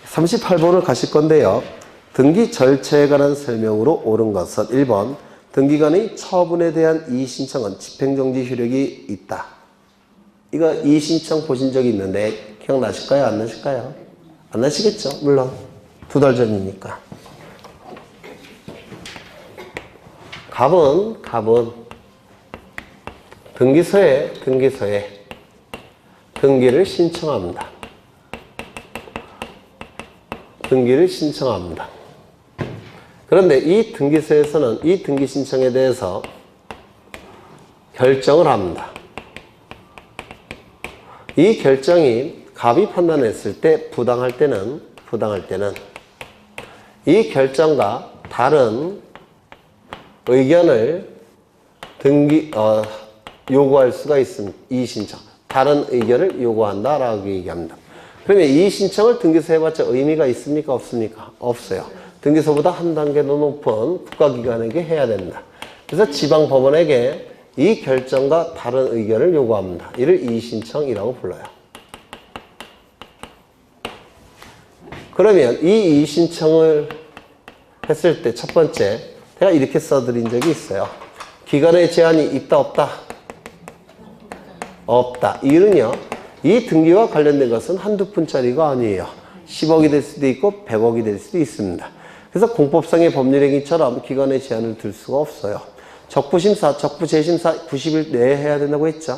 38번을 가실 건데요. 등기 절차에 관한 설명으로 옳은 것은 1번 등기관의 처분에 대한 이의신청은 집행정지 효력이 있다. 이거 이의신청 보신 적이 있는데 기억나실까요? 안 나실까요? 안 나시겠죠? 물론 2달 전이니까. 갑은 등기소에 등기를 신청합니다. 그런데 이 등기소에서는 이 등기 신청에 대해서 결정을 합니다. 이 결정이 갑이 판단했을 때 부당할 때는 이 결정과 다른 의견을 요구할 수가 있습니다. 이의신청. 다른 의견을 요구한다라고 얘기합니다. 그러면 이의신청을 등기소에 해봤자 의미가 있습니까? 없습니까? 없어요. 등기소보다 한 단계 더 높은 국가기관에게 해야 된다. 그래서 지방법원에게 이 결정과 다른 의견을 요구합니다. 이를 이의신청이라고 불러요. 그러면 이 이의신청을 했을 때 첫 번째, 제가 이렇게 써드린 적이 있어요. 기간의 제한이 있다, 없다? 없다. 이유는요, 이 등기와 관련된 것은 한두 푼짜리가 아니에요. 10억이 될 수도 있고 100억이 될 수도 있습니다. 그래서 공법상의 법률행위처럼 기간의 제한을 둘 수가 없어요. 적부심사, 적부재심사 90일 내에 해야 된다고 했죠.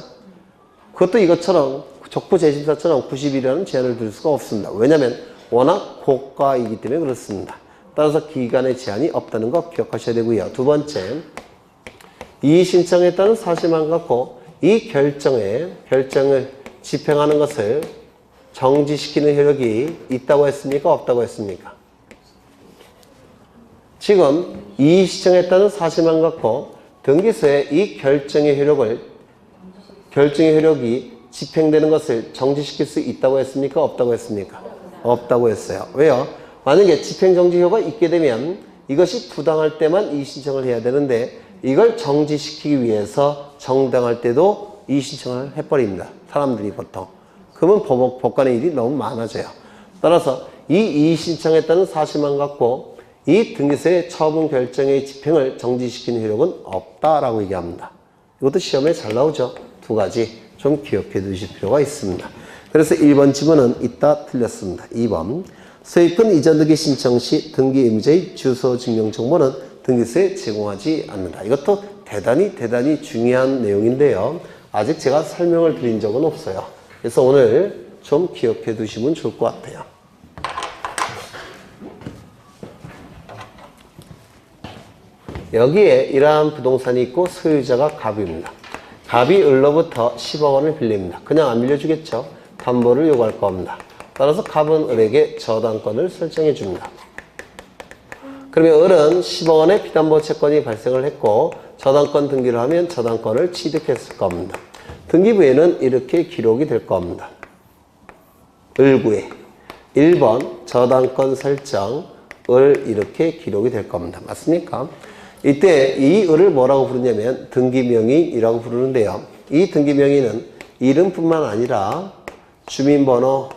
그것도 이것처럼 적부재심사처럼 90일이라는 제한을 둘 수가 없습니다. 왜냐하면 워낙 고가이기 때문에 그렇습니다. 따라서 기간의 제한이 없다는 거 기억하셔야 되고요. 두 번째, 이의신청에 따른 사실만 갖고 이 결정을 집행하는 것을 정지시키는 효력이 있다고 했습니까? 없다고 했습니까? 지금 이의신청에 따른 사실만 갖고 등기소에 이 결정의 효력이 집행되는 것을 정지시킬 수 있다고 했습니까? 없다고 했습니까? 없다고 했어요. 왜요? 만약에 집행정지효가 있게 되면 이것이 부당할 때만 이의신청을 해야 되는데 이걸 정지시키기 위해서 정당할 때도 이의신청을 해버립니다. 사람들이 보통. 그러면 법관의 일이 너무 많아져요. 따라서 이 이의신청에 따른 사실만 갖고 이 등기소의 처분 결정의 집행을 정지시키는 효력은 없다라고 얘기합니다. 이것도 시험에 잘 나오죠. 두 가지 좀 기억해 두실 필요가 있습니다. 그래서 1번 지문은 있다 틀렸습니다. 2번 소유권 이전 등기 신청 시 등기 의무자의 주소 증명 정보는 등기소에 제공하지 않는다. 이것도 대단히 중요한 내용인데요. 아직 제가 설명을 드린 적은 없어요. 그래서 오늘 좀 기억해 두시면 좋을 것 같아요. 여기에 이러한 부동산이 있고 소유자가 갑입니다. 갑이 을로부터 10억 원을 빌립니다. 그냥 안 빌려주겠죠. 담보를 요구할 겁니다. 따라서 갑은 을에게 저당권을 설정해 줍니다. 그러면 을은 10억 원의 피담보 채권이 발생을 했고 저당권 등기를 하면 저당권을 취득했을 겁니다. 등기부에는 이렇게 기록이 될 겁니다. 을구에 1번 저당권 설정 을 이렇게 기록이 될 겁니다. 맞습니까? 이때 이 을을 뭐라고 부르냐면 등기명의이라고 부르는데요. 이 등기명의는 이름뿐만 아니라 주민번호,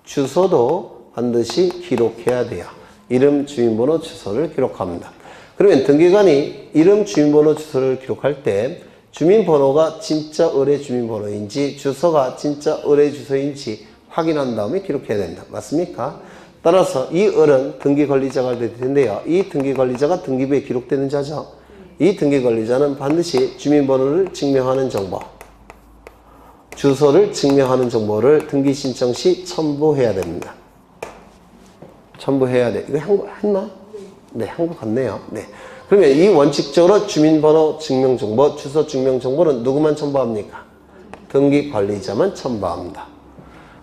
주소도 반드시 기록해야 돼요. 이름, 주민번호, 주소를 기록합니다. 그러면 등기관이 이름, 주민번호, 주소를 기록할 때 주민번호가 진짜 을의 주민번호인지 주소가 진짜 을의 주소인지 확인한 다음에 기록해야 된다. 맞습니까? 따라서 이 을은 등기관리자가 될 텐데요. 이 등기관리자가 등기부에 기록되는 자죠. 이 등기관리자는 반드시 주민번호를 증명하는 정보, 주소를 증명하는 정보를 등기 신청 시 첨부해야 됩니다. 첨부해야 돼. 이거 했나? 네, 한 것 같네요. 네. 그러면 이 원칙적으로 주민번호 증명정보, 주소 증명정보는 누구만 첨부합니까? 등기관리자만 첨부합니다.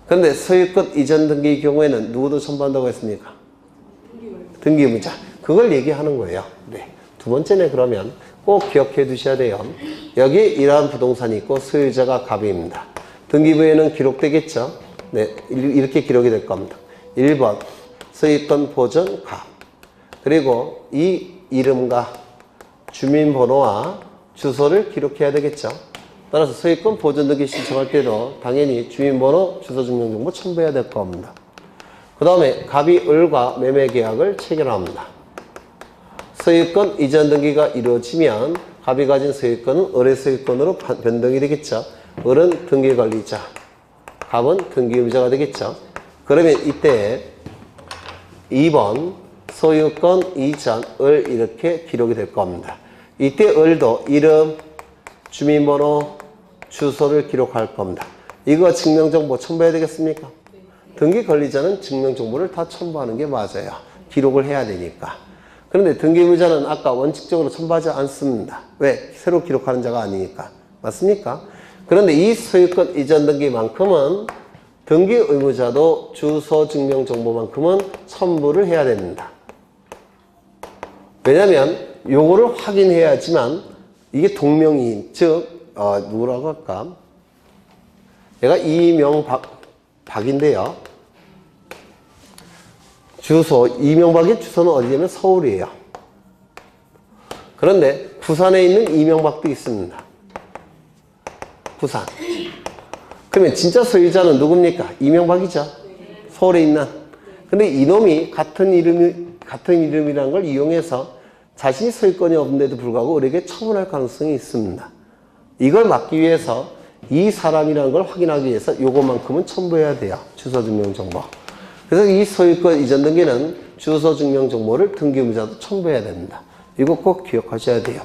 그런데 소유권 이전 등기의 경우에는 누구도 첨부한다고 했습니까? 등기의무자. 그걸 얘기하는 거예요. 네. 두 번째는 그러면 꼭 기억해 두셔야 돼요. 여기 이러한 부동산이 있고 소유자가 갑입니다. 등기부에는 기록되겠죠? 네. 이렇게 기록이 될 겁니다. 1번 소유권 보존 갑. 그리고 이 이름과 주민번호와 주소를 기록해야 되겠죠? 따라서 소유권 보존 등기 신청할 때도 당연히 주민번호, 주소증명정보 첨부해야 될 겁니다. 그 다음에 갑이 을과 매매계약을 체결합니다. 소유권 이전 등기가 이루어지면 갑이 가진 소유권은 을의 소유권으로 변동이 되겠죠. 을은 등기관리자, 갑은 등기의무자가 되겠죠. 그러면 이때 2번 소유권 이전 을 이렇게 기록이 될 겁니다. 이때 을도 이름, 주민번호, 주소를 기록할 겁니다. 이거 증명정보 첨부해야 되겠습니까? 등기관리자는 증명정보를 다 첨부하는 게 맞아요. 기록을 해야 되니까. 그런데 등기의무자는 아까 원칙적으로 첨부하지 않습니다. 왜? 새로 기록하는 자가 아니니까. 맞습니까? 그런데 이 소유권 이전 등기만큼은 등기의무자도 주소 증명정보만큼은 첨부를 해야 됩니다. 왜냐하면 요거를 확인해야지만 이게 동명이인, 즉 누구라고 할까? 얘가 이명박인데요. 주소, 이명박의 주소는 어디냐면 서울이에요. 그런데 부산에 있는 이명박도 있습니다. 부산. 그러면 진짜 소유자는 누굽니까? 이명박이죠. 서울에 있는. 근데 이놈이 같은 이름이라는 걸 이용해서 자신이 소유권이 없는데도 불구하고 을에게 처분할 가능성이 있습니다. 이걸 막기 위해서 이 사람이라는 걸 확인하기 위해서 요것만큼은 첨부해야 돼요. 주소증명정보. 그래서 이 소유권 이전 등기는 주소증명정보를 등기의무자도 첨부해야 됩니다. 이거 꼭 기억하셔야 돼요.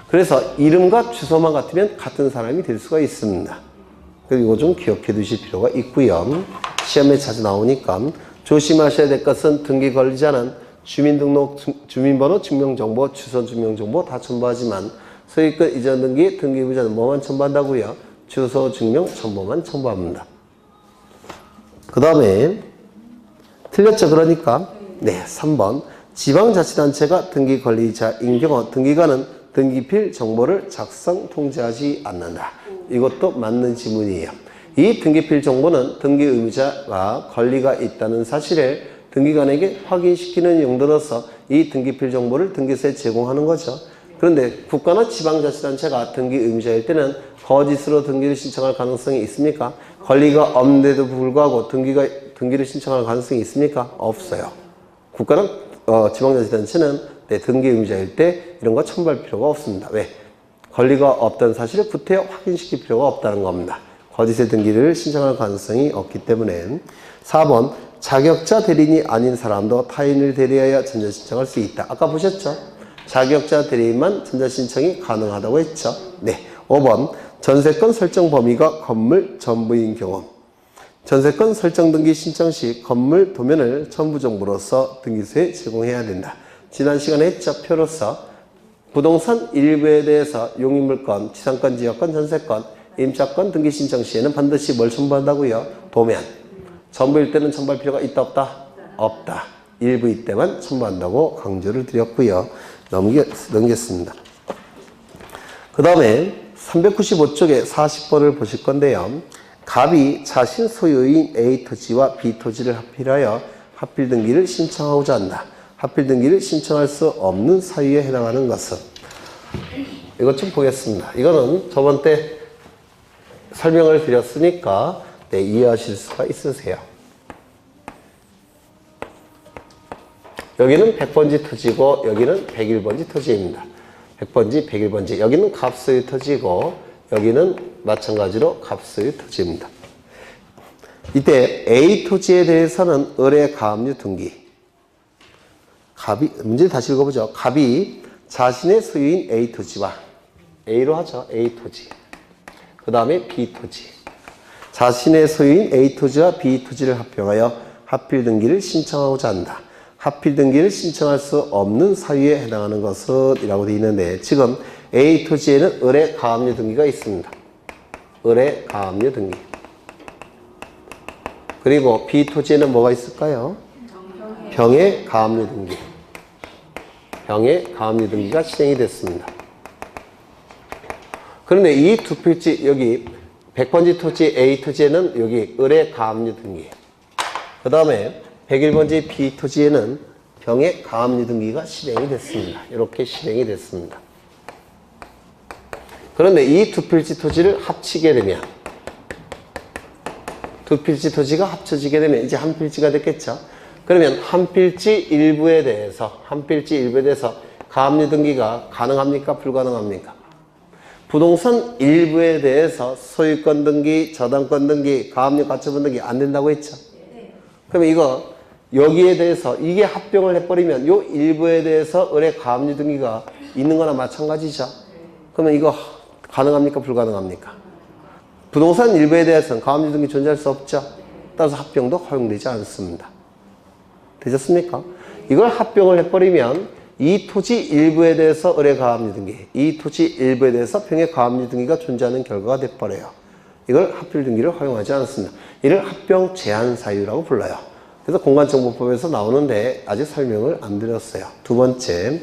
그래서 이름과 주소만 같으면 같은 사람이 될 수가 있습니다. 그리고 이거 좀 기억해 두실 필요가 있고요. 시험에 자주 나오니까 조심하셔야 될 것은 등기관리자는 주민등록, 주민번호, 증명정보, 주소증명정보 다 첨부하지만 소유권 이전 등기, 등기의무자는 뭐만 첨부한다고요? 주소, 증명, 정보만 첨부합니다. 그 다음에 틀렸죠? 그러니까 네, 3번 지방자치단체가 등기관리자인 경우 등기관은 등기필 정보를 작성, 통지하지 않는다. 이것도 맞는 지문이에요. 이 등기필 정보는 등기의무자가 권리가 있다는 사실을 등기관에게 확인시키는 용도로서 이 등기필 정보를 등기소에 제공하는 거죠. 그런데 국가나 지방자치단체가 등기의무자일 때는 거짓으로 등기를 신청할 가능성이 있습니까? 권리가 없는데도 불구하고 등기를 신청할 가능성이 있습니까? 없어요. 국가는 지방자치단체는 등기의무자일 때 이런 거 첨부할 필요가 없습니다. 왜? 권리가 없다는 사실을 구태여 확인시킬 필요가 없다는 겁니다. 거짓의 등기를 신청할 가능성이 없기 때문에. 4번 자격자 대리인이 아닌 사람도 타인을 대리하여 전자신청할 수 있다. 아까 보셨죠? 자격자 대리인만 전자신청이 가능하다고 했죠. 네. 5번 전세권 설정 범위가 건물 전부인 경우 전세권 설정 등기 신청 시 건물 도면을 첨부 정보로서 등기소에 제공해야 된다. 지난 시간에 했죠. 표로서 부동산 일부에 대해서 용익물권, 지상권, 지역권, 전세권, 임차권 등기 신청 시에는 반드시 뭘 첨부한다고요? 도면. 전부일 때는 첨부할 필요가 있다 없다? 없다. 일부일 때만 첨부한다고 강조를 드렸고요. 넘겼습니다. 그 다음에 395쪽에 40번을 보실 건데요. 갑이 자신 소유인 A 토지와 B 토지를 합필하여 합필 등기를 신청하고자 한다. 합필 등기를 신청할 수 없는 사유에 해당하는 것은 이것 좀 보겠습니다. 이거는 저번 때 설명을 드렸으니까 네, 이해하실 수가 있으세요. 여기는 100번지 토지고 여기는 101번지 토지입니다. 100번지, 101번지. 여기는 갑소유 토지고 여기는 마찬가지로 갑소유 토지입니다. 이때 A 토지에 대해서는 을의 가압류 등기. 문제 다시 읽어보죠. 갑이 자신의 소유인 A 토지와 A로 하죠. A 토지. 그 다음에 B 토지. 자신의 소유인 A 토지와 B 토지를 합병하여 합필 등기를 신청하고자 한다. 합필 등기를 신청할 수 없는 사유에 해당하는 것은 이라고 되어 있는데 지금 A 토지에는 을의 가압류 등기가 있습니다. 을의 가압류 등기. 그리고 B 토지에는 뭐가 있을까요? 병의 가압류 등기. 병의 가압류 등기가 실행이 됐습니다. 그런데 이 두 필지 여기 100번지 토지 A 토지에는 여기 을의 가압류 등기. 그 다음에 101번지 B 토지에는 병의 가압류 등기가 실행이 됐습니다. 이렇게 실행이 됐습니다. 그런데 이 두 필지 토지를 합치게 되면 두 필지 토지가 합쳐지게 되면 이제 한 필지가 됐겠죠. 그러면 한 필지 일부에 대해서 가압류 등기가 가능합니까? 불가능합니까? 부동산 일부에 대해서 소유권 등기, 저당권 등기, 가압류 가처분 등기 안 된다고 했죠. 그러면 이거 여기에 대해서 이게 합병을 해버리면 요 일부에 대해서 의뢰 가압류 등기가 있는 거나 마찬가지죠. 그러면 이거 가능합니까? 불가능합니까? 부동산 일부에 대해서는 가압류 등기 존재할 수 없죠. 따라서 합병도 허용되지 않습니다. 되셨습니까? 이걸 합병을 해버리면 이 토지 일부에 대해서 의뢰 가압류 등기, 이 토지 일부에 대해서 평의 가압류 등기가 존재하는 결과가 돼버려요. 이걸 합필 등기를 허용하지 않습니다. 이를 합병 제한 사유라고 불러요. 그래서 공간정보법에서 나오는데 아직 설명을 안 드렸어요. 두 번째,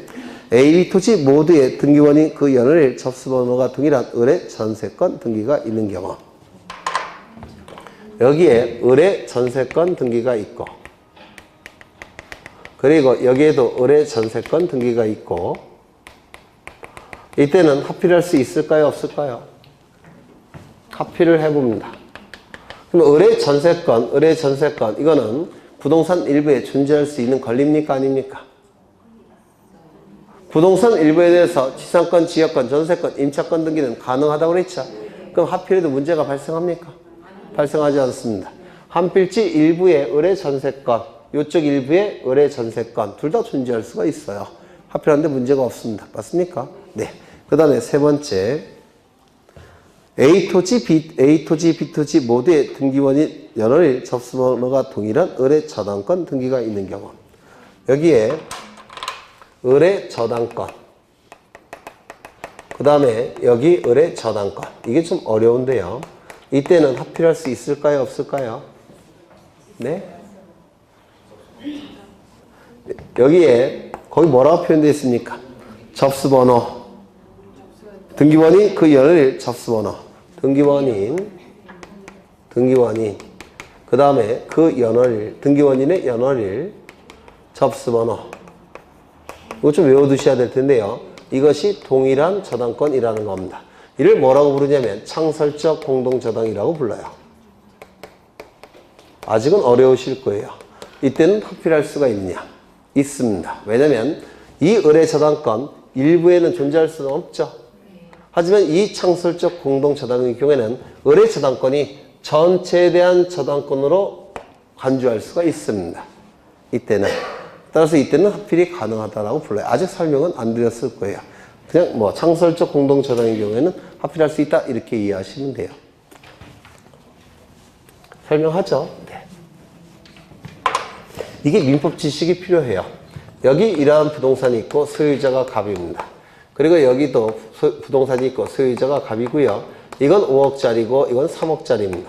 A, B 토지 모두의 등기원인 그 연을 접수번호가 동일한 의뢰 전세권 등기가 있는 경우, 여기에 의뢰 전세권 등기가 있고, 그리고 여기에도 의뢰 전세권 등기가 있고, 이때는 합필할 수 있을까요? 없을까요? 합필을 해봅니다. 그럼 의뢰 전세권, 이거는 부동산 일부에 존재할 수 있는 권리입니까? 아닙니까? 부동산 일부에 대해서 지상권, 지역권, 전세권, 임차권 등기는 가능하다고 그랬죠? 그럼 합필에도 문제가 발생합니까? 발생하지 않습니다. 한 필지 일부의 의뢰 전세권, 이쪽 일부의 의뢰 전세권 둘 다 존재할 수가 있어요. 합필하는데 문제가 없습니다. 맞습니까? 네. 그 다음에 세 번째, A 토지, B 토지 모두의 등기원인 연월일 접수번호가 동일한 의뢰 저당권 등기가 있는 경우, 여기에 의뢰 저당권, 그 다음에 여기 의뢰 저당권, 이게 좀 어려운데요. 이때는 합필할 수 있을까요? 없을까요? 네? 여기에 거기 뭐라고 표현되어 있습니까? 접수번호, 등기원인 그 연월일 접수번호, 등기원인, 그 다음에 그 연월일, 등기원인의 연월일 접수번호, 이거 좀 외워두셔야 될 텐데요. 이것이 동일한 저당권이라는 겁니다. 이를 뭐라고 부르냐면 창설적 공동저당이라고 불러요. 아직은 어려우실 거예요. 이때는 합필할 수가 있느냐? 있습니다. 왜냐면 이 의뢰 저당권 일부에는 존재할 수는 없죠. 하지만 이 창설적 공동저당의 경우에는 의뢰 저당권이 전체에 대한 저당권으로 간주할 수가 있습니다. 이때는. 따라서 이때는 합필이 가능하다고 불러요. 아직 설명은 안 드렸을 거예요. 그냥 뭐 창설적 공동저당의 경우에는 합필할 수 있다 이렇게 이해하시면 돼요. 설명하죠? 네. 이게 민법 지식이 필요해요. 여기 이러한 부동산이 있고 소유자가 갑입니다. 그리고 여기도 부동산이 있고 소유자가 갑이고요. 이건 5억짜리고 이건 3억짜리입니다.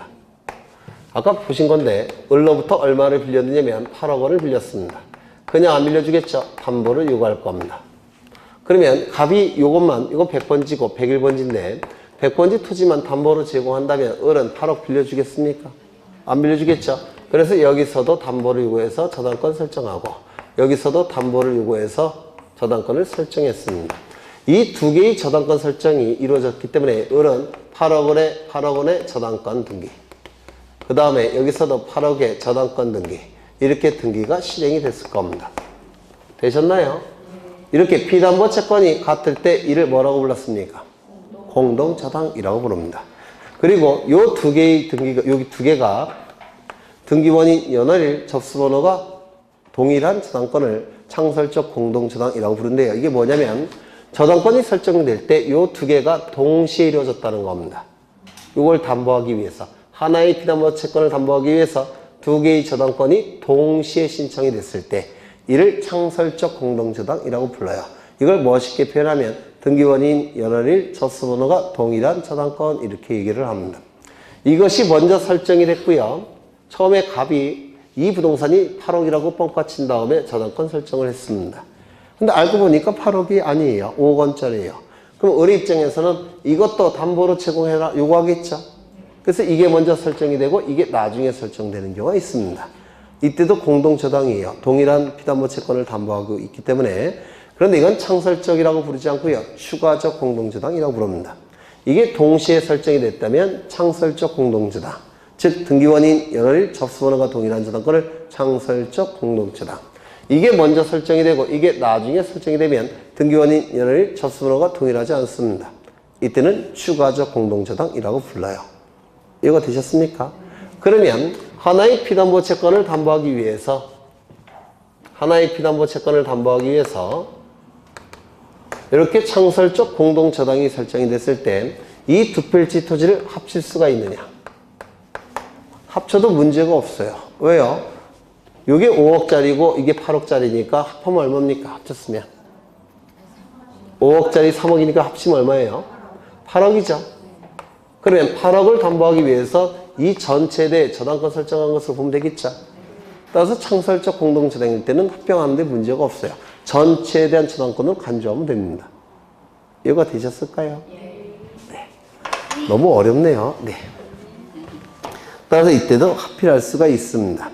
아까 보신 건데 을로부터 얼마를 빌렸느냐면 8억 원을 빌렸습니다. 그냥 안 빌려주겠죠? 담보를 요구할 겁니다. 그러면 갑이 요것만, 이건 100번지고 101번지인데 100번지 토지만 담보로 제공한다면 을은 8억 빌려주겠습니까? 안 빌려주겠죠? 그래서 여기서도 담보를 요구해서 저당권 설정하고 여기서도 담보를 요구해서 저당권을 설정했습니다. 이 두 개의 저당권 설정이 이루어졌기 때문에 을은 8억 원의 저당권 등기, 그 다음에 여기서도 8억의 저당권 등기, 이렇게 등기가 실행이 됐을 겁니다. 되셨나요? 이렇게 피담보 채권이 같을 때 이를 뭐라고 불렀습니까? 공동저당이라고 부릅니다. 그리고 요 두 개의 등기가, 여기 두 개가 등기원인 연월일 접수번호가 동일한 저당권을 창설적 공동저당이라고 부르는데요. 이게 뭐냐면 저당권이 설정될 때 요 두 개가 동시에 이루어졌다는 겁니다. 이걸 담보하기 위해서, 하나의 피담보 채권을 담보하기 위해서 두 개의 저당권이 동시에 신청이 됐을 때 이를 창설적 공동저당이라고 불러요. 이걸 멋있게 표현하면 등기원인 연월일 접수번호가 동일한 저당권 이렇게 얘기를 합니다. 이것이 먼저 설정이 됐고요. 처음에 갑이 이 부동산이 8억이라고 뻥카 친 다음에 저당권 설정을 했습니다. 근데 알고 보니까 8억이 아니에요. 5억 원짜리예요. 그럼 의뢰 입장에서는 이것도 담보로 제공해라 요구하겠죠. 그래서 이게 먼저 설정이 되고 이게 나중에 설정되는 경우가 있습니다. 이때도 공동저당이에요. 동일한 피담보 채권을 담보하고 있기 때문에. 그런데 이건 창설적이라고 부르지 않고요. 추가적 공동저당이라고 부릅니다. 이게 동시에 설정이 됐다면 창설적 공동저당. 즉 등기원인 연월일 접수번호가 동일한 저당권을 창설적 공동저당. 이게 먼저 설정이 되고 이게 나중에 설정이 되면 등기원인 연월일 접수번호가 동일하지 않습니다. 이때는 추가적 공동저당이라고 불러요. 이거 되셨습니까? 그러면 하나의 피담보 채권을 담보하기 위해서 이렇게 창설적 공동저당이 설정이 됐을 때 이 두 필지 토지를 합칠 수가 있느냐? 합쳐도 문제가 없어요. 왜요? 이게 5억짜리고 이게 8억짜리니까 합하면 얼마입니까? 합쳤으면 5억짜리 3억이니까 합치면 얼마예요? 8억이죠. 그러면 8억을 담보하기 위해서 이 전체에 대해 저당권 설정한 것을 보면 되겠죠. 따라서 창설적 공동저당일 때는 합병하는데 문제가 없어요. 전체에 대한 저당권을 간주하면 됩니다. 이해가 되셨을까요? 네. 너무 어렵네요. 네. 따라서 이때도 합필할 수가 있습니다.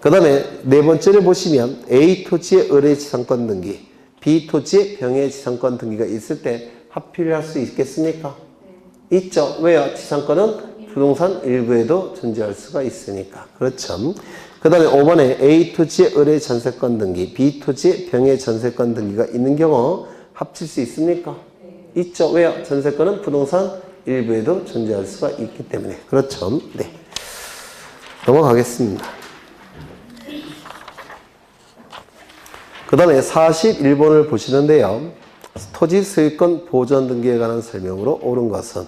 그 다음에 네 번째를 보시면 A 토지의 의뢰지상권 등기, B 토지의 병해지상권 등기가 있을 때 합필할 수 있겠습니까? 있죠. 왜요? 지상권은 부동산 일부에도 존재할 수가 있으니까. 그렇죠. 그 다음에 5번에 A 토지의 의뢰 전세권 등기, B 토지의 병해 전세권 등기가 있는 경우 합칠 수 있습니까? 있죠. 왜요? 전세권은 부동산 일부에도 존재할 수가 있기 때문에. 그렇죠. 네. 넘어가겠습니다. 그 다음에 41번을 보시는데요. 토지 소유권 보전 등기에 관한 설명으로 옳은 것은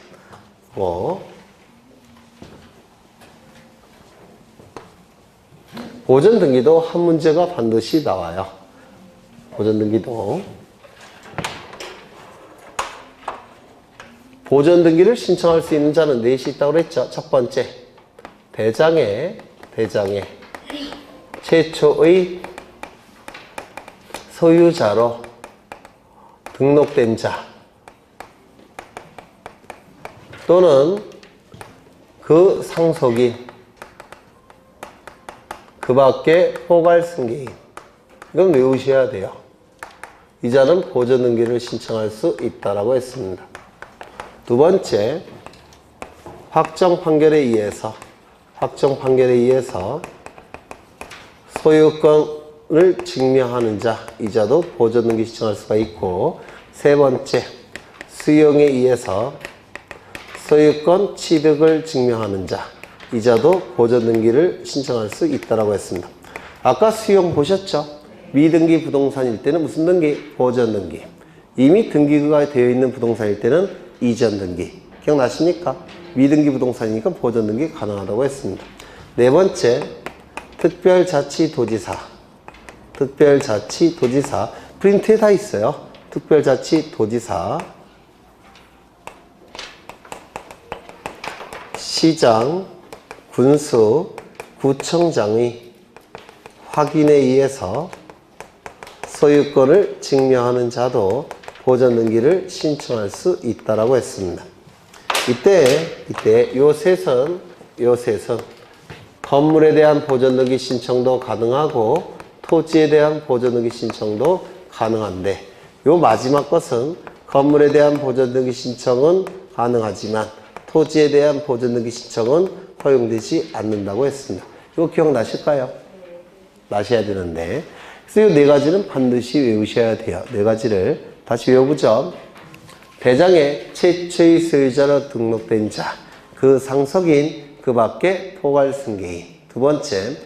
보전 등기도 한 문제가 반드시 나와요. 보전 등기도. 보전 등기를 신청할 수 있는 자는 넷이 있다고 그랬죠. 첫 번째, 대장에 최초의 소유자로 등록된 자 또는 그 상속인, 그 밖에 포괄 승계인. 이건 외우셔야 돼요. 이 자는 보전 등기를 신청할 수 있다라고 했습니다. 두 번째, 확정 판결에 의해서 소유권을 증명하는 자, 이 자도 보전 등기 신청할 수가 있고, 세 번째, 수용에 의해서 소유권 취득을 증명하는 자, 이 자도 보전 등기를 신청할 수 있다라고 했습니다. 아까 수용 보셨죠? 미등기 부동산일 때는 무슨 등기? 보전 등기. 이미 등기가 되어 있는 부동산일 때는 이전 등기. 기억나십니까? 미등기 부동산이니까 보전 등기 가능하다고 했습니다. 네 번째, 특별자치도지사. 프린트에 다 있어요. 특별자치도지사, 시장, 군수, 구청장의 확인에 의해서 소유권을 증명하는 자도 보전 등기를 신청할 수 있다라고 했습니다. 이때 요 셋은 건물에 대한 보전 등기 신청도 가능하고 토지에 대한 보전 등기 신청도 가능한데, 요 마지막 것은 건물에 대한 보전 등기 신청은 가능하지만 토지에 대한 보전 등기 신청은 허용되지 않는다고 했습니다. 이거 기억나실까요? 나셔야 되는데, 그래서 이 네 가지는 반드시 외우셔야 돼요. 네 가지를 다시 외워보죠. 대장에 최초의 소유자로 등록된 자, 그 상속인, 그 밖에 포괄 승계인. 두 번째,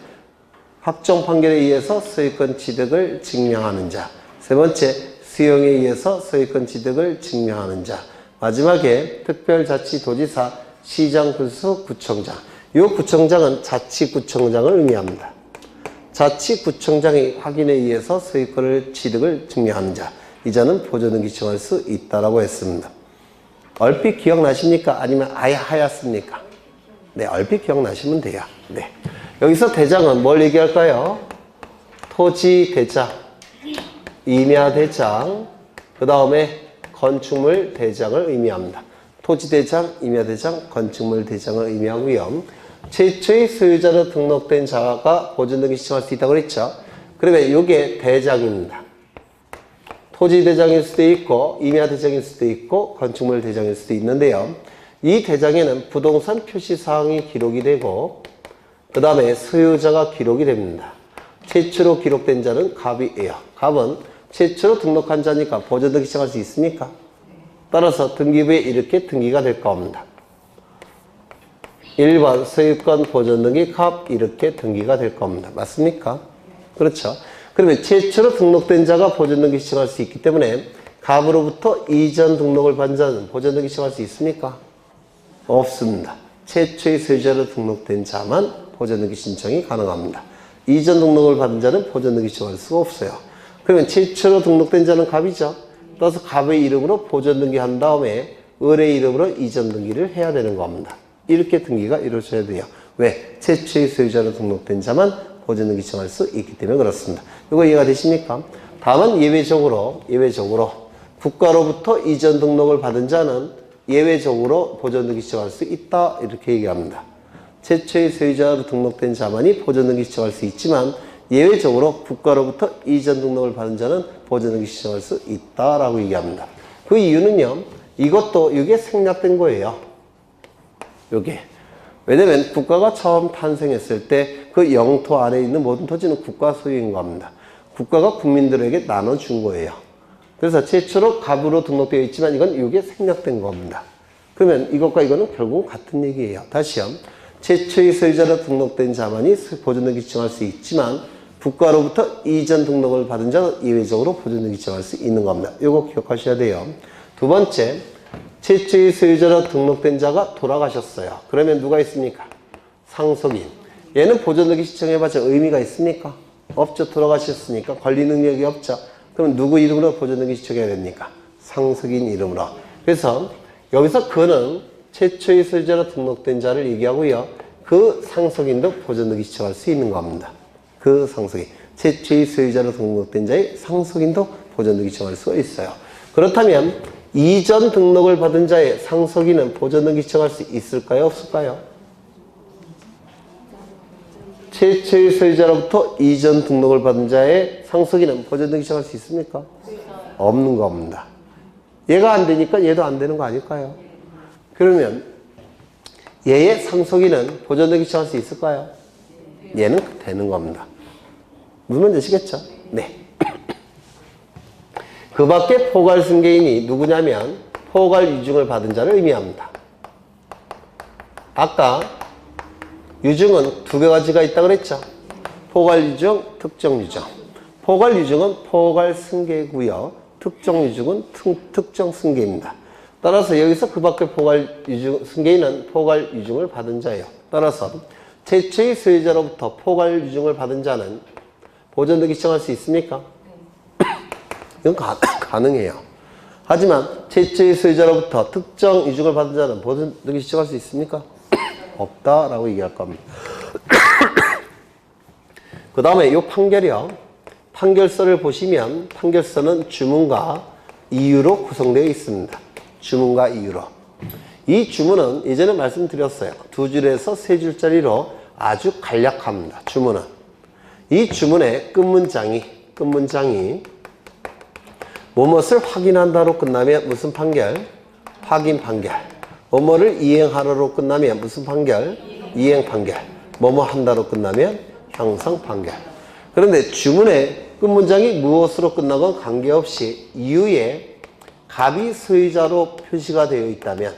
확정 판결에 의해서 소유권 취득을 증명하는 자. 세 번째, 수용에 의해서 소유권 취득을 증명하는 자. 마지막에 특별자치도지사, 시장, 군수, 구청장. 이 구청장은 자치구청장을 의미합니다. 자치구청장의 확인에 의해서 소유권을 취득을 증명하는 자. 이 자는 보전 등기 신청할 수 있다라고 했습니다. 얼핏 기억나십니까? 아니면 아예 하얗습니까? 네, 얼핏 기억나시면 돼요. 네. 여기서 대장은 뭘 얘기할까요? 토지 대장, 임야 대장, 그 다음에 건축물 대장을 의미합니다. 토지 대장, 임야 대장, 건축물 대장을 의미하고요. 최초의 소유자로 등록된 자가 보전 등기 신청할 수 있다고 그랬죠. 그러면 이게 대장입니다. 토지 대장일 수도 있고 임야 대장일 수도 있고 건축물 대장일 수도 있는데요. 이 대장에는 부동산 표시사항이 기록이 되고 그 다음에 소유자가 기록이 됩니다. 최초로 기록된 자는 갑이에요. 갑은 최초로 등록한 자니까 보존등기 시작할 수 있습니까? 따라서 등기부에 이렇게 등기가 될 겁니다. 1번 소유권 보존등기 갑 이렇게 등기가 될 겁니다. 맞습니까? 그렇죠. 그러면 최초로 등록된 자가 보존등기 시작할 수 있기 때문에 갑으로부터 이전 등록을 받은 자는 보존등기 시작할 수 있습니까? 없습니다. 최초의 소유자로 등록된 자만 보존등기 신청이 가능합니다. 이전 등록을 받은 자는 보존등기 신청할 수가 없어요. 그러면 최초로 등록된 자는 갑이죠. 따라서 갑의 이름으로 보존등기 한 다음에 을의 이름으로 이전 등기를 해야 되는 겁니다. 이렇게 등기가 이루어져야 돼요. 왜? 최초의 소유자로 등록된 자만 보존등기 신청할 수 있기 때문에 그렇습니다. 이거 이해가 되십니까? 다만 예외적으로 국가로부터 이전 등록을 받은 자는 예외적으로 보존등기 신청할 수 있다 이렇게 얘기합니다. 최초의 소유자로 등록된 자만이 보존등기 신청할 수 있지만 예외적으로 국가로부터 이전 등록을 받은 자는 보존등기 신청할 수 있다라고 얘기합니다. 그 이유는요. 이게 생략된 거예요. 요게. 왜냐면 국가가 처음 탄생했을 때 그 영토 안에 있는 모든 토지는 국가 소유인 겁니다. 국가가 국민들에게 나눠준 거예요. 그래서 최초로 갑으로 등록되어 있지만 이건 이게 생략된 겁니다. 그러면 이것과 이거는 결국 같은 얘기예요. 다시요. 최초의 소유자로 등록된 자만이 보존등기 신청할 수 있지만 국가로부터 이전 등록을 받은 자는 예외적으로 보존등기 신청할 수 있는 겁니다. 이거 기억하셔야 돼요. 두 번째, 최초의 소유자로 등록된 자가 돌아가셨어요. 그러면 누가 있습니까? 상속인. 얘는 보존등기 신청해봤자 의미가 있습니까? 없죠. 돌아가셨으니까 권리 능력이 없죠. 그럼 누구 이름으로 보존등기 신청해야 됩니까? 상속인 이름으로. 그래서 여기서 그는 최초의 소유자로 등록된 자를 얘기하고요. 그 상속인도 보존등기 신청할 수 있는 겁니다. 그 상속인. 최초의 소유자로 등록된 자의 상속인도 보존등기 신청할 수가 있어요. 그렇다면 이전 등록을 받은 자의 상속인은 보존등기 신청할 수 있을까요? 없을까요? 최초의 소유자로부터 이전 등록을 받은 자의 상속인은 보존등기 신청할 수 있습니까? 없는 겁니다. 얘가 안 되니까 얘도 안 되는 거 아닐까요? 그러면 얘의 상속인은 보존등기 신청할 수 있을까요? 얘는 되는 겁니다. 무슨 말인지 아시겠죠? 네. 그 밖에 포괄 승계인이 누구냐면 포괄 유증을 받은 자를 의미합니다. 아까 유증은 두 가지가 있다고 그랬죠? 포괄 유증, 특정 유증. 포괄 유증은 포괄 승계고요. 특정 유증은 특정 승계입니다. 따라서 여기서 그 밖에 포괄 유증, 승계인은 포괄 유증을 받은 자예요. 따라서 최초의 소유자로부터 포괄 유증을 받은 자는 보존등기 신청할 수 있습니까? 이건 가능해요. 하지만 최초의 소유자로부터 특정 유증을 받은 자는 보존등기 신청할 수 있습니까? 없다라고 얘기할 겁니다. 그 다음에 이 판결이요. 판결서를 보시면 판결서는 주문과 이유로 구성되어 있습니다. 주문과 이유로. 이 주문은 예전에 말씀드렸어요. 두 줄에서 세 줄짜리로 아주 간략합니다. 주문은. 이 주문의 끝문장이 무엇을 확인한다로 끝나면 무슨 판결? 확인 판결. 뭐뭐를 이행하라로 끝나면 무슨 판결? 이행 판결. 뭐뭐 한다로 끝나면 형성 판결. 그런데 주문의 끝문장이 무엇으로 끝나건 관계없이 이유에 갑이 소유자로 표시가 되어 있다면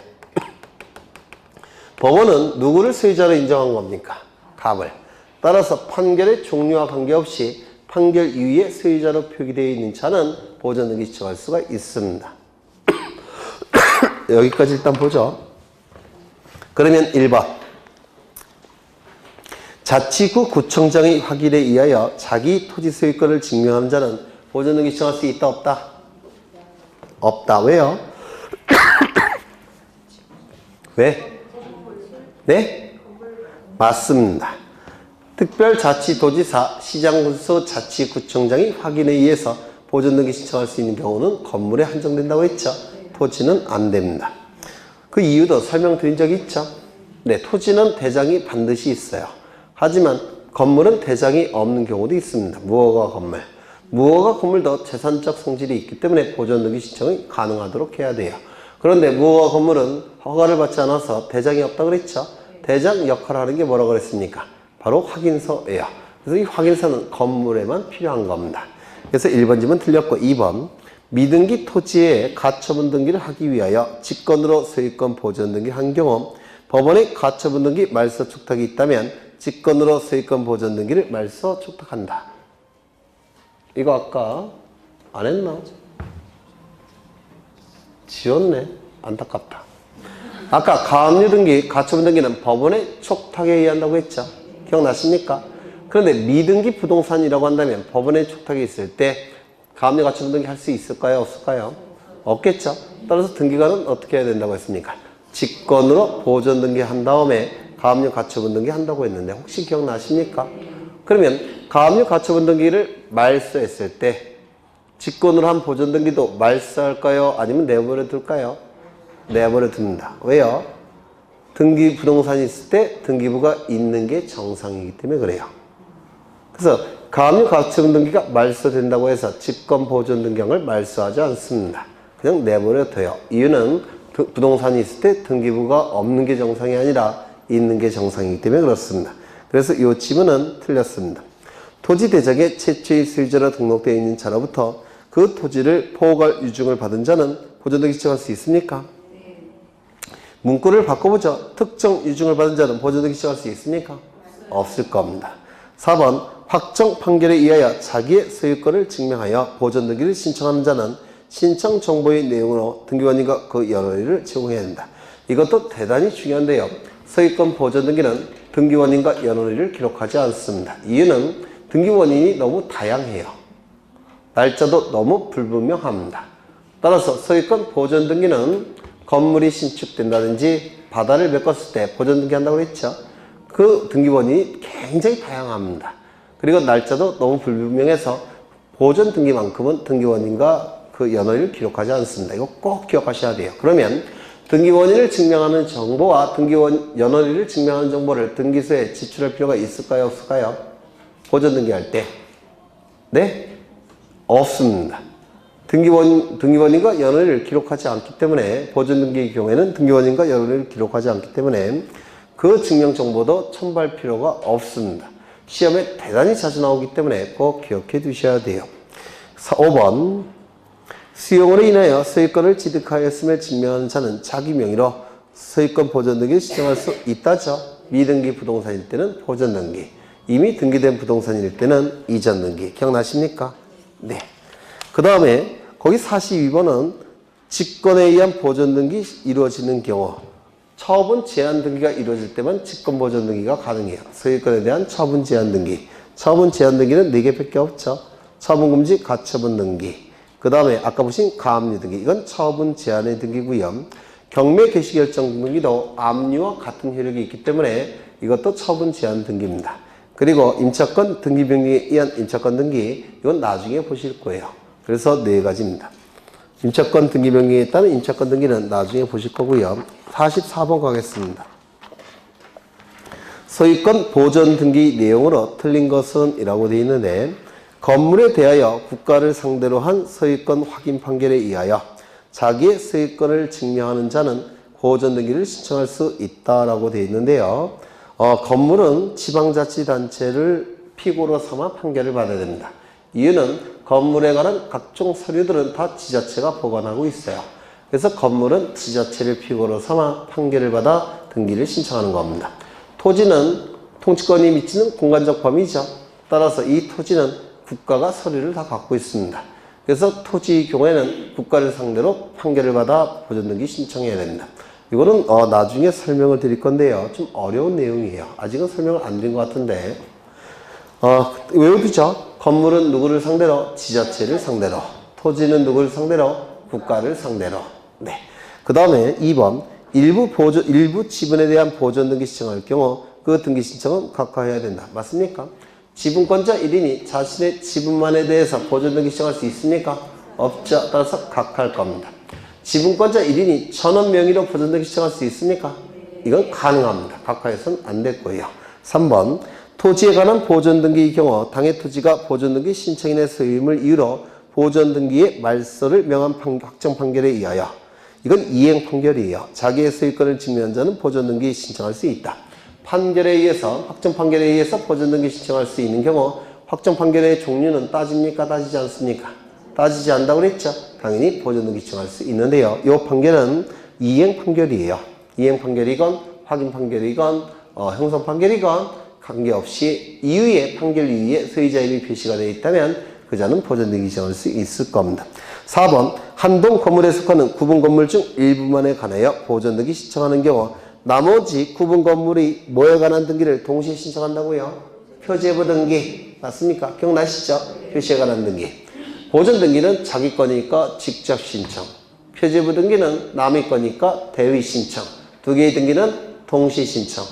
법원은 누구를 소유자로 인정한 겁니까? 갑을. 따라서 판결의 종류와 관계없이 판결 이유에 소유자로 표기되어 있는 자는 보존등기 신청할 수가 있습니다. 여기까지 일단 보죠. 그러면 1번. 자치구 구청장의 확인에 의하여 자기 토지 소유권을 증명하는 자는 보존등기 신청할 수 있다 없다? 없다. 왜요? 왜? 네? 맞습니다. 특별자치도지사, 시장군수, 자치구청장의 확인에 의해서 보존등기 신청할 수 있는 경우는 건물에 한정된다고 했죠. 토지는 안 됩니다. 그 이유도 설명드린 적이 있죠. 네, 토지는 대장이 반드시 있어요. 하지만 건물은 대장이 없는 경우도 있습니다. 무허가 건물. 무허가 건물도 재산적 성질이 있기 때문에 보존등기 신청이 가능하도록 해야 돼요. 그런데 무허가 건물은 허가를 받지 않아서 대장이 없다 그랬죠. 대장 역할을 하는 게 뭐라고 그랬습니까? 바로 확인서예요. 그래서 이 확인서는 건물에만 필요한 겁니다. 그래서 1번 질문 틀렸고 2번 미등기 토지에 가처분 등기를 하기 위하여 직권으로 소유권 보존 등기를 한 경우 법원에 가처분 등기 말소 촉탁이 있다면 직권으로 소유권 보존 등기를 말소 촉탁한다. 이거 아까 안 했나? 지웠네. 안타깝다. 아까 가압류 등기, 가처분 등기는 법원의 촉탁에 의한다고 했죠. 기억나십니까? 그런데 미등기 부동산이라고 한다면 법원의 촉탁이 있을 때 가압류 가처분 등기 할 수 있을까요? 없을까요? 없겠죠. 따라서 등기관은 어떻게 해야 된다고 했습니까? 직권으로 보존 등기 한 다음에 가압류 가처분 등기 한다고 했는데 혹시 기억나십니까? 그러면 가압류 가처분 등기를 말소했을 때 직권으로 한 보존 등기도 말소할까요? 아니면 내버려 둘까요? 내버려 둡니다. 왜요? 등기 부동산이 있을 때 등기부가 있는 게 정상이기 때문에 그래요. 그래서 가압류 가처분 등기가 말소된다고 해서 직권 보존 등기를 말소하지 않습니다. 그냥 내버려 둬요. 이유는 부동산이 있을 때 등기부가 없는 게 정상이 아니라 있는 게 정상이기 때문에 그렇습니다. 그래서 이 지문은 틀렸습니다. 토지 대장에 최초의 소유자로 등록되어 있는 자로부터 그 토지를 포괄 유증을 받은 자는 보존 등기 신청할 수 있습니까? 문구를 바꿔보죠. 특정 유증을 받은 자는 보존 등기 신청할 수 있습니까? 없을 겁니다. 4번 확정 판결에 의하여 자기의 소유권을 증명하여 보존 등기를 신청하는 자는 신청 정보의 내용으로 등기관님과 그 연원리를 제공해야 된다. 이것도 대단히 중요한데요. 소유권 보존 등기는 등기원인과 연원리를 기록하지 않습니다. 이유는 등기원인이 너무 다양해요. 날짜도 너무 불분명합니다. 따라서 소유권 보존 등기는 건물이 신축된다든지 바다를 메꿨을 때 보존 등기한다고 했죠. 그 등기원인이 굉장히 다양합니다. 그리고 날짜도 너무 불분명해서 보존 등기만큼은 등기원인과 그 연원리를 기록하지 않습니다. 이거 꼭 기억하셔야 돼요. 그러면 등기원인을 증명하는 정보와 연원리를 증명하는 정보를 등기소에 제출할 필요가 있을까요? 없을까요? 보존 등기할 때. 네? 없습니다. 등기원인과 연원리를 기록하지 않기 때문에 보존 등기의 경우에는 등기원인과 연원리를 기록하지 않기 때문에 그 증명 정보도 첨부할 필요가 없습니다. 시험에 대단히 자주 나오기 때문에 꼭 기억해 두셔야 돼요. 5번 수용으로 인하여 소유권을 취득하였음을 증명하는 자는 자기 명의로 소유권 보존 등기를 신청할 수 있다죠. 미등기 부동산일 때는 보존 등기, 이미 등기된 부동산일 때는 이전 등기. 기억나십니까? 네. 그 다음에 거기 42번은 직권에 의한 보존 등기 이루어지는 경우 처분 제한 등기가 이루어질 때만 직권 보존 등기가 가능해요. 소유권에 대한 처분 제한 등기. 처분 제한 등기는 4개밖에 없죠. 처분 금지 가처분 등기. 그 다음에 아까 보신 가압류 등기. 이건 처분 제한의 등기고요. 경매 개시 결정 등기도 압류와 같은 효력이 있기 때문에 이것도 처분 제한 등기입니다. 그리고 임차권 등기 명령에 의한 임차권 등기. 이건 나중에 보실 거예요. 그래서 4가지입니다. 임차권 등기 명령에 따른 임차권 등기는 나중에 보실 거고요. 44번 가겠습니다. 소유권 보존 등기 내용으로 틀린 것은 이라고 되어 있는데 건물에 대하여 국가를 상대로 한 소유권 확인 판결에 의하여 자기의 소유권을 증명하는 자는 보존 등기를 신청할 수 있다라고 되어 있는데요. 건물은 지방자치단체를 피고로 삼아 판결을 받아야 됩니다. 이유는 건물에 관한 각종 서류들은 다 지자체가 보관하고 있어요. 그래서 건물은 지자체를 피고로 삼아 판결을 받아 등기를 신청하는 겁니다. 토지는 통치권이 미치는 공간적 범위죠. 따라서 이 토지는 국가가 서류를 다 갖고 있습니다. 그래서 토지 경우에는 국가를 상대로 판결을 받아 보존 등기 신청해야 됩니다. 이거는 나중에 설명을 드릴 건데요. 좀 어려운 내용이에요. 아직은 설명을 안 드린 것 같은데 외우죠. 건물은 누구를 상대로? 지자체를 상대로. 토지는 누구를 상대로? 국가를 상대로. 네. 그 다음에 2번 일부 지분에 대한 보존 등기 신청할 경우 그 등기 신청은 각하해야 된다. 맞습니까? 지분권자 1인이 자신의 지분만에 대해서 보존 등기 신청할 수 있습니까? 없죠. 따라서 각할 겁니다. 지분권자 1인이 전원 명의로 보존 등기 신청할 수 있습니까? 이건 가능합니다. 각하해서는 안 될 거예요. 3번 토지에 관한 보존등기의 경우 당해 토지가 보존등기 신청인의 소유임을 이유로 보존등기의 말소를 명한 확정 판결에 의하여 이건 이행 판결이에요. 자기의 소유권을 증명한 자는 보존등기 신청할 수 있다. 판결에 의해서 확정 판결에 의해서 보존등기 신청할 수 있는 경우 확정 판결의 종류는 따집니까? 따지지 않습니까? 따지지 않는다고 그랬죠? 당연히 보존등기 신청할 수 있는데요. 이 판결은 이행 판결이에요. 이행 판결이건 확인 판결이건 형성 판결이건 관계없이 이유에 판결 이유에 소유자 이름이 표시가 되어 있다면 그 자는 보존등기 신청할 수 있을 겁니다. 4번 한 동 건물에 속하는 구분 건물 중 일부만에 관하여 보존등기 신청하는 경우 나머지 구분 건물이 뭐에 관한 등기를 동시에 신청한다고요? 표제부 등기 맞습니까? 기억나시죠? 표시에 관한 등기. 보존 등기는 자기 거니까 직접 신청. 표제부 등기는 남의 거니까 대의 신청. 두 개의 등기는 동시 신청.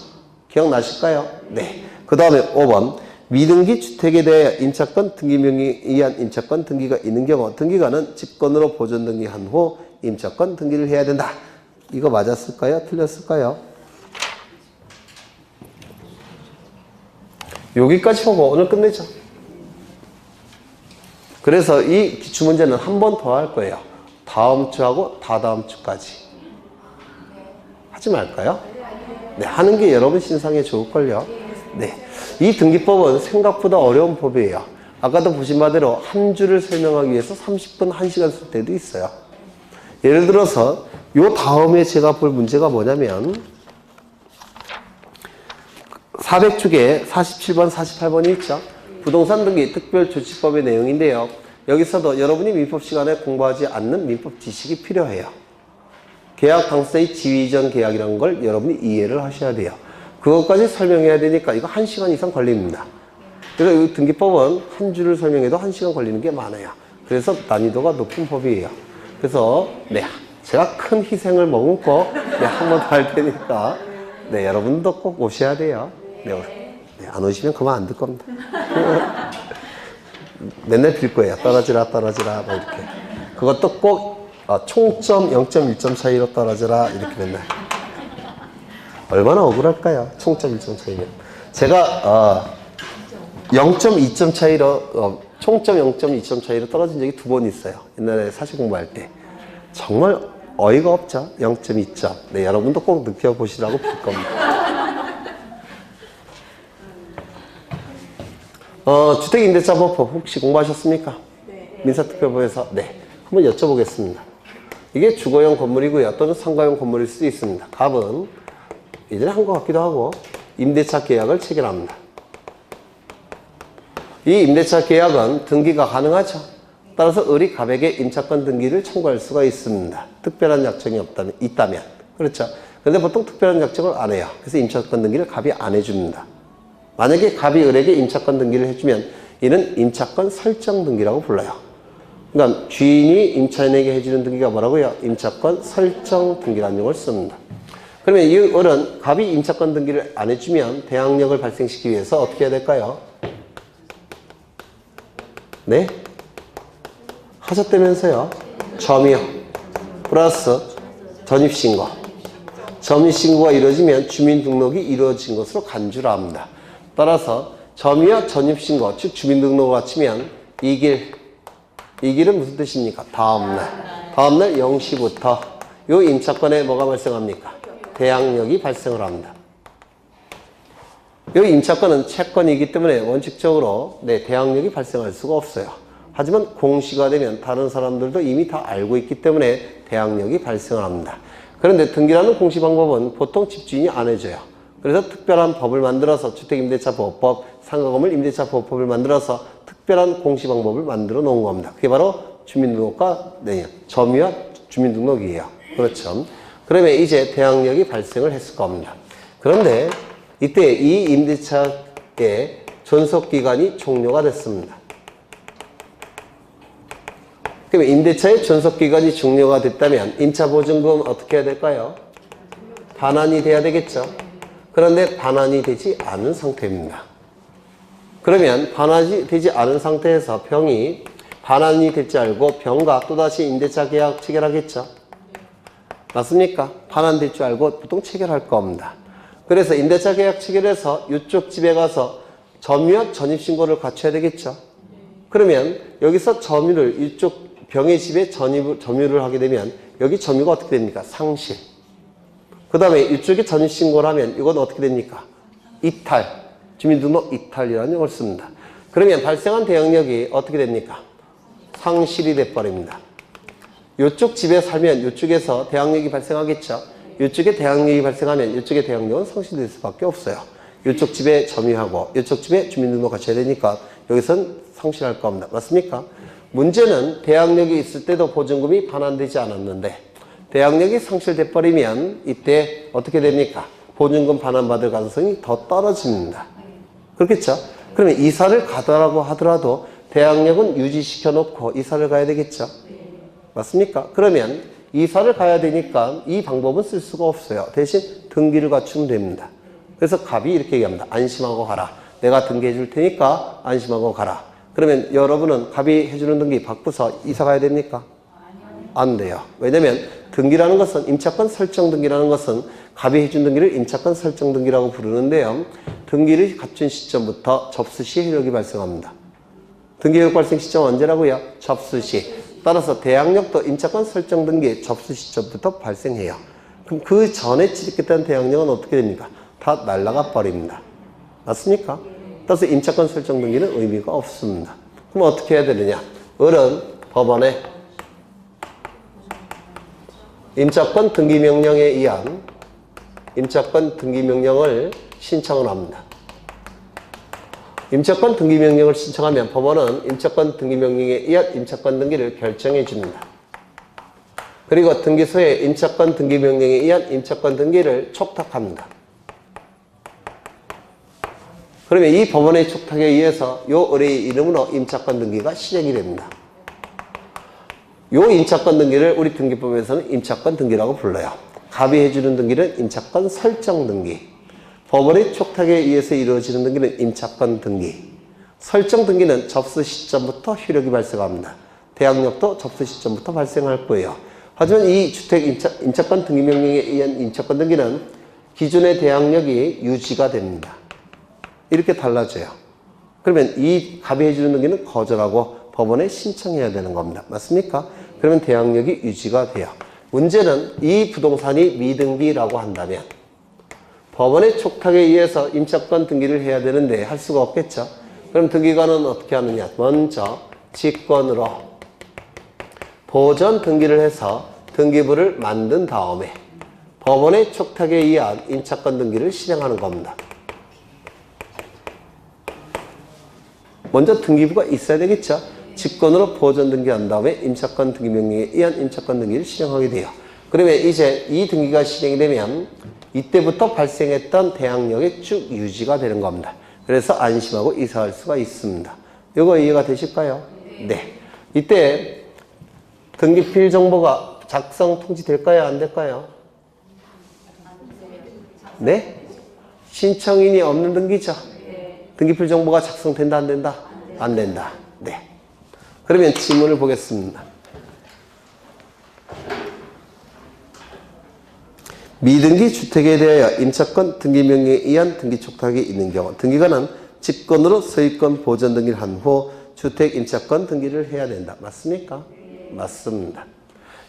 기억나실까요? 네. 그 다음에 5번 미등기 주택에 대하여 임차권 등기명의에 의한 임차권 등기가 있는 경우 등기관은 집권으로 보존 등기한 후 임차권 등기를 해야 된다. 이거 맞았을까요? 틀렸을까요? 여기까지 보고 오늘 끝내죠. 그래서 이 기출문제는 한 번 더 할 거예요. 다음 주하고 다다음 주까지. 하지 말까요? 네, 하는 게 여러분 신상에 좋을걸요. 네. 이 등기법은 생각보다 어려운 법이에요. 아까도 보신 바대로 한 줄을 설명하기 위해서 30분, 1시간 쓸 때도 있어요. 예를 들어서 요 다음에 제가 볼 문제가 뭐냐면 400쪽에 47번, 48번이 있죠. 부동산 등기 특별조치법의 내용인데요. 여기서도 여러분이 민법 시간에 공부하지 않는 민법 지식이 필요해요. 계약 당사의 지위 이전 계약이라는 걸 여러분이 이해를 하셔야 돼요. 그것까지 설명해야 되니까 이거 1시간 이상 걸립니다. 그래서 이 등기법은 한 줄을 설명해도 1시간 걸리는 게 많아요. 그래서 난이도가 높은 법이에요. 그래서 네, 제가 큰 희생을 머금고 네, 한 번 더 할 테니까 네, 여러분도 꼭 오셔야 돼요. 네, 안 오시면 그만 안 들 겁니다. 맨날 빌 거예요. 떨어지라 떨어지라 뭐 이렇게. 그것도 꼭 총점 0.1점 차이로 떨어지라 이렇게 맨날. 얼마나 억울할까요? 총점 1점 차이면. 제가 0.2점 차이로 총점 0.2점 차이로 떨어진 적이 2번 있어요. 옛날에 사실 공부할 때. 정말 어이가 없죠. 0.2점. 네, 여러분도 꼭 느껴보시라고 빌 겁니다. 주택임대차법법 혹시 공부하셨습니까? 네. 민사특별법에서 네, 한번 여쭤보겠습니다. 이게 주거용 건물이고요. 또는 상가용 건물일 수도 있습니다. 갑은 예전에 한 것 같기도 하고 임대차 계약을 체결합니다. 이 임대차 계약은 등기가 가능하죠. 따라서 을이 갑에게 임차권 등기를 청구할 수가 있습니다. 특별한 약정이 있다면. 그렇죠. 그런데 보통 특별한 약정을 안 해요. 그래서 임차권 등기를 갑이 안 해줍니다. 만약에 갑이 을에게 임차권 등기를 해주면 이는 임차권 설정 등기라고 불러요. 그러니까 주인이 임차인에게 해주는 등기가 뭐라고요? 임차권 설정 등기라는 용어를 씁니다. 그러면 이 을은 갑이 임차권 등기를 안 해주면 대항력을 발생시키기 위해서 어떻게 해야 될까요? 네? 하셨다면서요? 점이요. 플러스 전입신고. 전입신고가 이루어지면 주민등록이 이루어진 것으로 간주를 합니다. 따라서 점이와 전입신고, 즉 주민등록을 갖추면 이 길은 무슨 뜻입니까? 다음날 0시부터 요 임차권에 뭐가 발생합니까? 대항력이 발생을 합니다. 이 임차권은 채권이기 때문에 원칙적으로 대항력이 발생할 수가 없어요. 하지만 공시가 되면 다른 사람들도 이미 다 알고 있기 때문에 대항력이 발생을 합니다. 그런데 등기라는 공시 방법은 보통 집주인이 안 해줘요. 그래서 특별한 법을 만들어서 주택임대차보호법, 상가건물 임대차보호법을 만들어서 특별한 공시 방법을 만들어 놓은 겁니다. 그게 바로 주민등록과 점유와 주민등록이에요. 그렇죠. 그러면 이제 대항력이 발생을 했을 겁니다. 그런데 이때 이 임대차의 존속기간이 종료가 됐습니다. 그러면 임대차의 존속기간이 종료가 됐다면 임차보증금 어떻게 해야 될까요? 반환이 돼야 되겠죠. 그런데 반환이 되지 않은 상태입니다. 그러면 반환이 되지 않은 상태에서 병이 반환이 될 줄 알고 병과 또다시 임대차 계약 체결하겠죠. 맞습니까? 반환될 줄 알고 보통 체결할 겁니다. 그래서 임대차 계약 체결해서 이쪽 집에 가서 점유와 전입신고를 갖춰야 되겠죠. 그러면 여기서 점유를 이쪽 병의 집에 점유를 하게 되면 여기 점유가 어떻게 됩니까? 상실. 그 다음에 이쪽에 전입신고를 하면 이건 어떻게 됩니까? 이탈. 주민등록 이탈이라는 용어를 씁니다. 그러면 발생한 대항력이 어떻게 됩니까? 상실이 돼버립니다. 이쪽 집에 살면 이쪽에서 대항력이 발생하겠죠. 이쪽에 대항력이 발생하면 이쪽에 대항력은 상실될 수밖에 없어요. 이쪽 집에 점유하고 이쪽 집에 주민등록 갖춰야 되니까 여기선 상실할 겁니다. 맞습니까? 문제는 대항력이 있을 때도 보증금이 반환되지 않았는데 대항력이 상실돼 버리면 이때 어떻게 됩니까? 보증금 반환받을 가능성이 더 떨어집니다. 그렇겠죠? 그러면 이사를 가더라고 하더라도 대항력은 유지시켜 놓고 이사를 가야 되겠죠? 맞습니까? 그러면 이사를 가야 되니까 이 방법은 쓸 수가 없어요. 대신 등기를 갖추면 됩니다. 그래서 갑이 이렇게 얘기합니다. 안심하고 가라. 내가 등기해 줄 테니까 안심하고 가라. 그러면 여러분은 갑이 해주는 등기 바꾸서 이사 가야 됩니까? 안 돼요. 왜냐면 등기라는 것은 임차권 설정 등기라는 것은 갑이 해준 등기를 임차권 설정 등기라고 부르는데요. 등기를 갖춘 시점부터 접수 시 효력이 발생합니다. 등기 효력 발생 시점 언제라고요? 접수 시. 따라서 대항력도 임차권 설정 등기 접수 시점부터 발생해요. 그럼 그 전에 취득했던 대항력은 어떻게 됩니까? 다 날아가 버립니다. 맞습니까? 따라서 임차권 설정 등기는 의미가 없습니다. 그럼 어떻게 해야 되느냐? 을은 법원에 임차권 등기 명령에 의한 임차권 등기 명령을 신청을 합니다. 임차권 등기 명령을 신청하면 법원은 임차권 등기 명령에 의한 임차권 등기를 결정해 줍니다. 그리고 등기소에 임차권 등기 명령에 의한 임차권 등기를 촉탁합니다. 그러면 이 법원의 촉탁에 의해서 이 의뢰의 이름으로 임차권 등기가 시작이 됩니다. 이 임차권 등기를 우리 등기법에서는 임차권 등기라고 불러요. 갑이 해주는 등기는 임차권 설정 등기. 법원의 촉탁에 의해서 이루어지는 등기는 임차권 등기. 설정 등기는 접수 시점부터 효력이 발생합니다. 대항력도 접수 시점부터 발생할 거예요. 하지만 이 주택 임차권 등기 명령에 의한 임차권 등기는 기존의 대항력이 유지가 됩니다. 이렇게 달라져요. 그러면 이 갑이 해주는 등기는 거절하고 법원에 신청해야 되는 겁니다. 맞습니까? 그러면 대항력이 유지가 돼요. 문제는 이 부동산이 미등기라고 한다면 법원의 촉탁에 의해서 임차권 등기를 해야 되는데 할 수가 없겠죠. 그럼 등기관은 어떻게 하느냐? 먼저 직권으로 보전 등기를 해서 등기부를 만든 다음에 법원의 촉탁에 의한 임차권 등기를 실행하는 겁니다. 먼저 등기부가 있어야 되겠죠. 직권으로 보전 등기한 다음에 임차권 등기 명령에 의한 임차권 등기를 실행하게 돼요. 그러면 이제 이 등기가 실행이 되면 이때부터 발생했던 대항력이 쭉 유지가 되는 겁니다. 그래서 안심하고 이사할 수가 있습니다. 이거 이해가 되실까요? 네. 이때 등기필 정보가 작성 통지될까요? 안 될까요? 네? 신청인이 없는 등기죠? 등기필 정보가 작성된다, 안 된다? 안 된다. 네. 그러면 지문을 보겠습니다. 미등기 주택에 대하여 임차권 등기 명령에 의한 등기 촉탁이 있는 경우 등기관은 직권으로 소유권 보전 등기를 한 후 주택 임차권 등기를 해야 된다. 맞습니까? 맞습니다.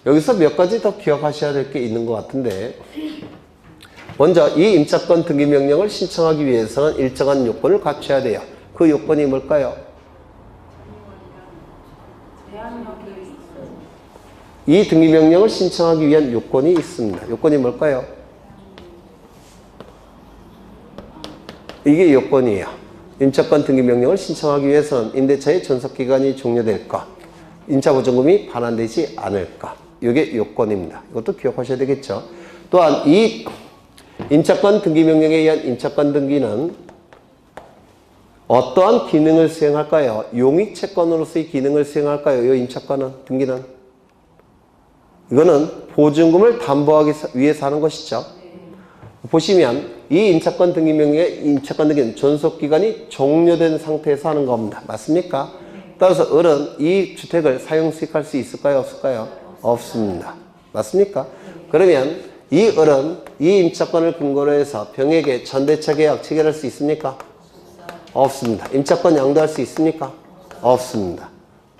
여기서 몇 가지 더 기억하셔야 될 게 있는 것 같은데 먼저 이 임차권 등기 명령을 신청하기 위해서는 일정한 요건을 갖춰야 돼요. 그 요건이 뭘까요? 이 등기 명령을 신청하기 위한 요건이 있습니다. 요건이 뭘까요? 이게 요건이에요. 임차권 등기 명령을 신청하기 위해서는 임대차의 존속기간이 종료될 것, 임차보증금이 반환되지 않을 것, 이게 요건입니다. 이것도 기억하셔야 되겠죠. 또한 이 임차권 등기 명령에 의한 임차권 등기는 어떠한 기능을 수행할까요? 용익채권으로서의 기능을 수행할까요? 이 임차권은, 등기는? 이거는 보증금을 담보하기 위해서 하는 것이죠. 보시면 이 임차권 등기 명령의 임차권 등기는 존속기간이 종료된 상태에서 하는 겁니다. 맞습니까? 따라서 을은 이 주택을 사용 수익할 수 있을까요? 없을까요? 없습니다. 맞습니까? 그러면 이 을은 이 임차권을 근거로 해서 병에게 전대차 계약 체결할 수 있습니까? 없습니다. 임차권 양도할 수 있습니까? 없습니다.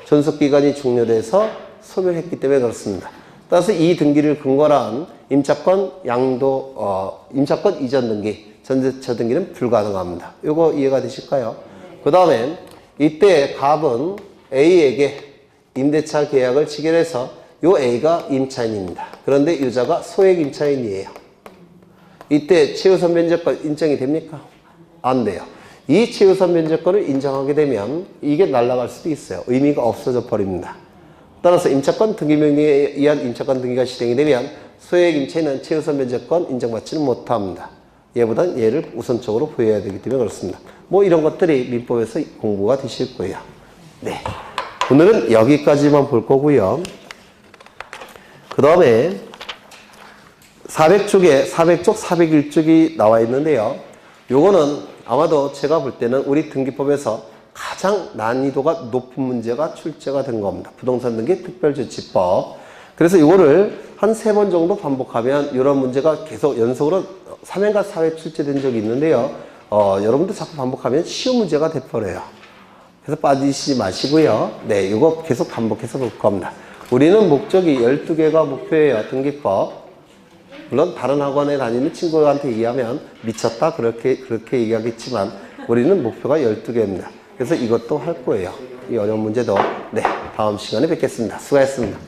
존속기간이 종료돼서 소멸했기 때문에 그렇습니다. 따라서 이 등기를 근거로 한 임차권 양도, 임차권 이전 등기, 전세처 등기는 불가능합니다. 이거 이해가 되실까요? 그 다음에 이때 갑은 A에게 임대차 계약을 체결해서 요 A가 임차인입니다. 그런데 유자가 소액 임차인이에요. 이때 최우선 면제권 인정이 됩니까? 안 돼요. 이 최우선 면제권을 인정하게 되면 이게 날아갈 수도 있어요. 의미가 없어져 버립니다. 따라서 임차권 등기 명령에 의한 임차권 등기가 실행이 되면 소액 임차인은 최우선 면제권 인정받지는 못합니다. 얘보단 얘를 우선적으로 보여야 되기 때문에 그렇습니다. 뭐 이런 것들이 민법에서 공부가 되실 거예요. 네. 오늘은 여기까지만 볼 거고요. 그 다음에 400쪽에 400쪽, 401쪽이 나와 있는데요. 요거는 아마도 제가 볼 때는 우리 등기법에서 가장 난이도가 높은 문제가 출제가 된 겁니다. 부동산 등기 특별조치법. 그래서 이거를 한 3번 정도 반복하면 이런 문제가 계속 연속으로 3회인가 4회 출제된 적이 있는데요. 여러분들 자꾸 반복하면 쉬운 문제가 돼버려요. 그래서 빠지시지 마시고요. 네, 이거 계속 반복해서 볼 겁니다. 우리는 목적이 12개가 목표예요. 등기법. 물론 다른 학원에 다니는 친구한테 얘기하면 미쳤다 그렇게 얘기하겠지만 우리는 목표가 12개입니다. 그래서 이것도 할 거예요. 이 어려운 문제도. 네, 다음 시간에 뵙겠습니다. 수고하셨습니다.